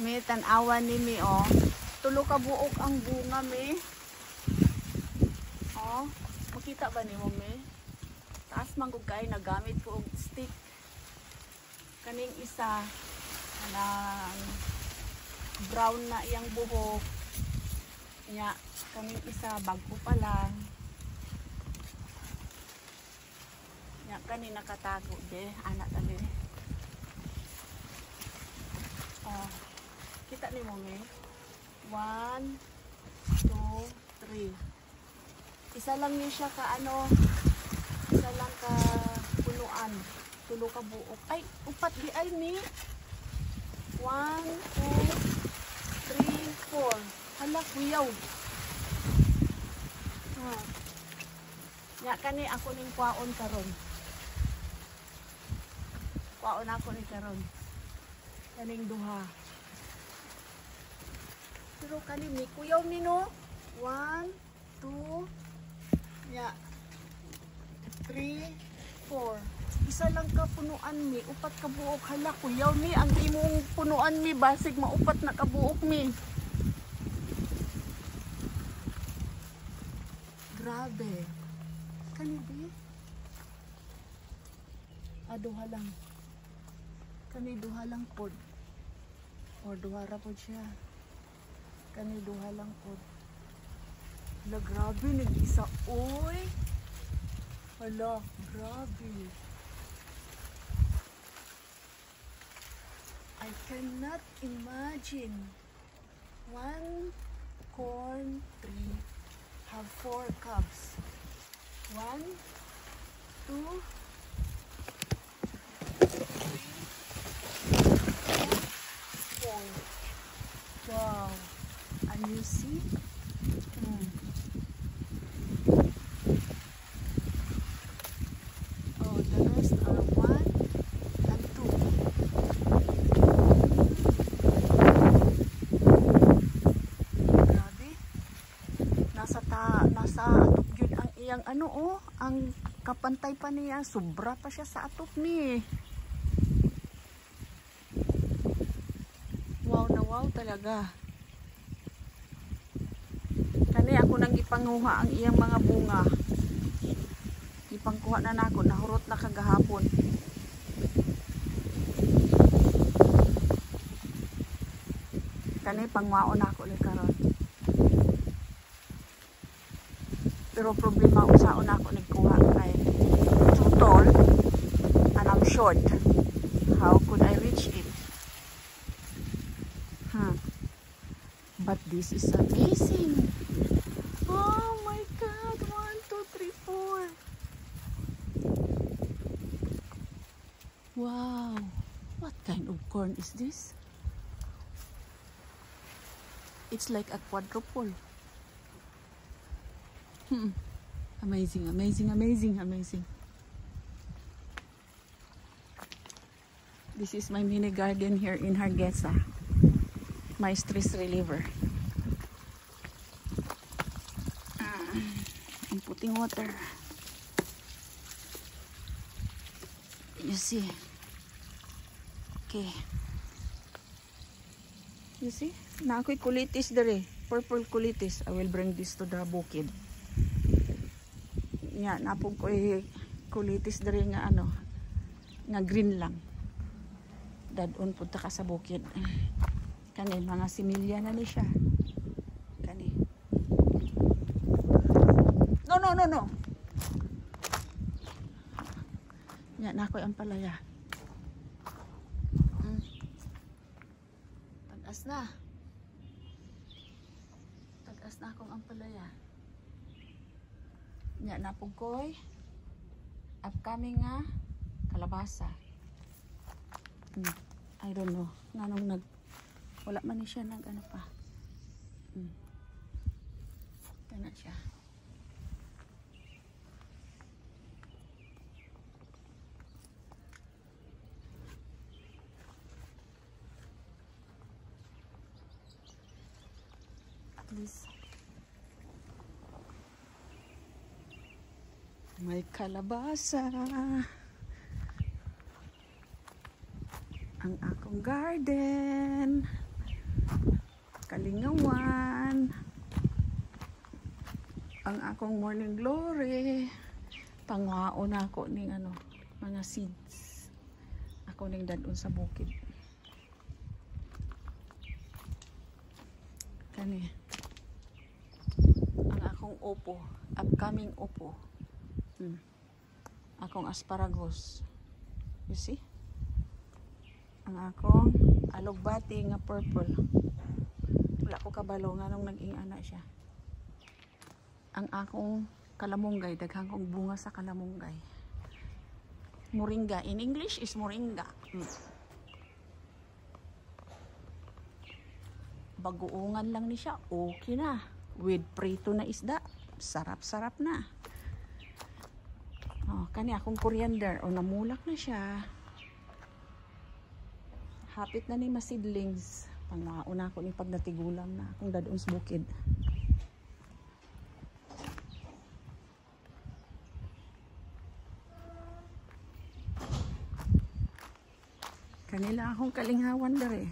May tanawan ni mi oh. Tulo ka buok ang bunga mi. Oh, makita ba nimo mi? Taas man gud kay nagamit ko og stick. Kaning isa kanang brown na iyang buhok. Nya kaning isa bago pa lang. Nya kani nakatago de anak tabi. Oh. Kita nimo mi? 1 2 3. Isa lang ni siya ka ano, isa lang ka punuan, tulo ka buok. Ay, upat di ay ni. 1 2 3 4. Hala, kuyaw. Nya kani ako ning kwaon karon. Kwaon ako ni karon. Kaning duha. Pero kani mi kuyaw ni no. 1 2 nya 3 4. Isa lang ka punuan mi, upat ka buok. Hala kuyaw mi ang imong punuan mi basig maupat na ka buok mi. Grabe. Kani di? Duha lang. Kani duha lang pod. O duha ra pod siya. Kani duha lang pod. Hala, grabe, nag-isa. Uy! Hala, grabe. I cannot imagine. 1 corn tree have 4 cubs. 1 2 4. Wow. And you see? Oh, the rest are 1 and 2. Grabe. Nasa atop yun ang iyang ano oh, ang kapantay pa niya. Sobra pa siya sa atop ni. Wow na wow talaga. Kani ako nang ipanguha ang iyang mga bunga. Ipangkuha na nako, nahurot na kagahapon. Kani pangwaon nako ni karon. Pero problema usaon ako nagkuha kay too tall and I'm short. How could I reach it? But this is amazing. Oh my God! 1 2 3 4. Wow! What kind of corn is this? It's like a quadruple. Amazing, amazing, amazing, amazing. This is my mini garden here in Hargeisa. My stress reliever. I'm putting water. You see? Okay. You see? Na ako'y kulitis dere. Purple kulitis. I will bring this to the bukid. Nya, napog ko'y kulitis dere nga ano. Nga green lang. Dadon punta ka sa bukid. Kani, mga similya na ni siya. Kani. No. Nya, na ako'y ang palaya. Tagas na. Tagas na akong ang palaya. Nya, napog ko'y upcoming nga kalabasa. I don't know. Nanong wala man ni siya nag ano pa. Kana siya. At least may kalabasa. Ang akong garden. Kalingawan. Ang akong morning glory. Pangwaon ako ning ano, mga seeds. Ako ning dadun sa bukid. Kani. Ang akong upo, upcoming upo. Akong asparagus. You see? Ang akong alugbati nga purple. Wala ko kabalo nga nung naging ana siya. Ang akong kalamunggay, daghang kong bunga sa kalamunggay. Moringa. In English is moringa. Baguungan lang ni siya. Okay na. With prito na isda. Sarap-sarap na. Oh, kani akong coriander. O, namulak na siya. Hapit na ni masidlings. Pangmauna ko ni pagdatigulang na akong dadun sa bukid. Kanila akong kalinghawan dere.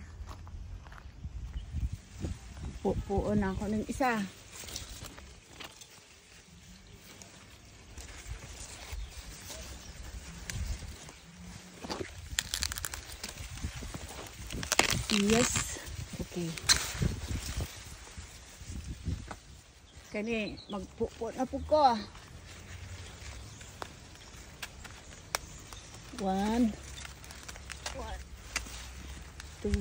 Pupuon ako ng isa. Yes. Okay. Kani magpupo na po ko. 1 2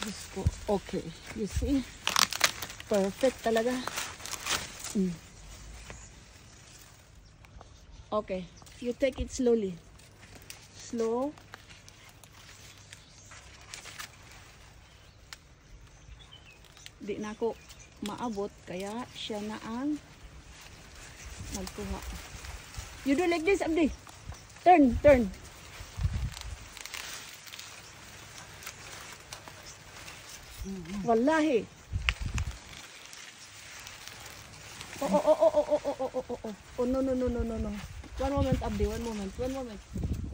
let's go. Okay. You see? Perfect talaga. Okay. You take it slowly. Slow. Di na ako maabot kaya siya na ang magkuha. You do like this, Abdi. Turn. Wallahi. Oh, no. One moment, Abdi, one moment.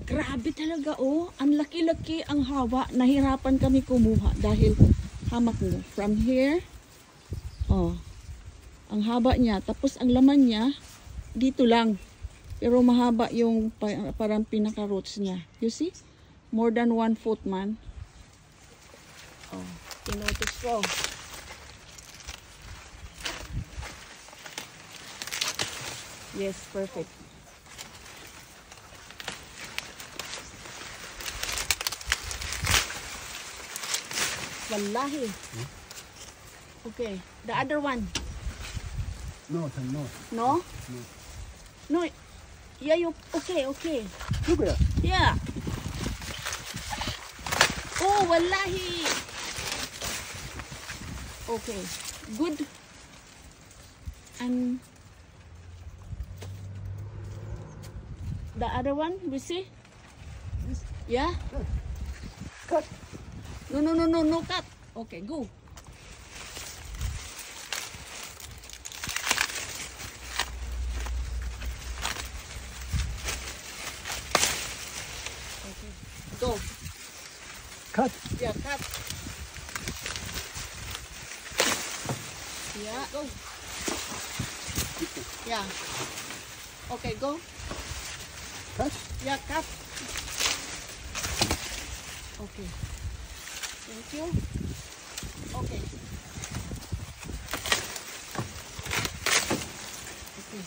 Grabe talaga, oh. Ang laki-laki ang haba. Nahirapan kami kumuha dahil hamak mo. From here, oh, ang haba niya. Tapos ang laman niya, dito lang. Pero mahaba yung parang pinaka-roots niya. You see? More than 1 foot man. Oh, tinotis ko. Yes, perfect. Wallahi. Okay, the other one. No. No? No. Yeah, you okay. Look at that. Yeah. Oh, wallahi. Okay. Good. And the other one, we see? Yeah? Cut. No, cut. Okay, go. Okay, go. Cut. Yeah, cut. Yeah, go. Yeah. Okay, go. Cut. Yeah, cut. Okay. Thank you. Okay. Okay.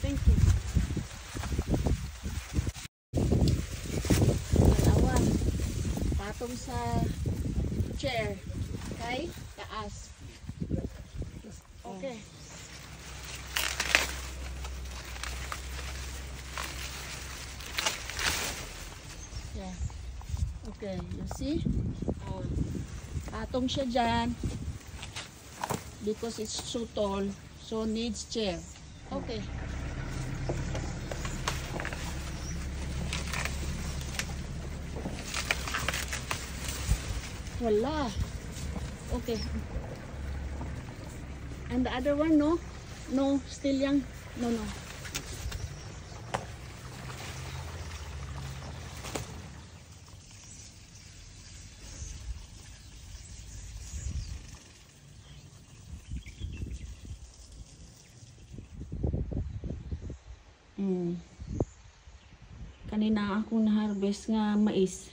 Thank you. Dalawa. Patong sa chair. Okay? Taas. Okay. Yeah. Okay, you see? Oh. Patong siya dyan. Because it's so tall. So needs chair. Okay. Wala. Okay. And the other one, no? No, still young. No. Mm. Kanina akong na-harvest nga mais.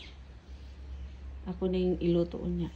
Ako na yung iluto niya.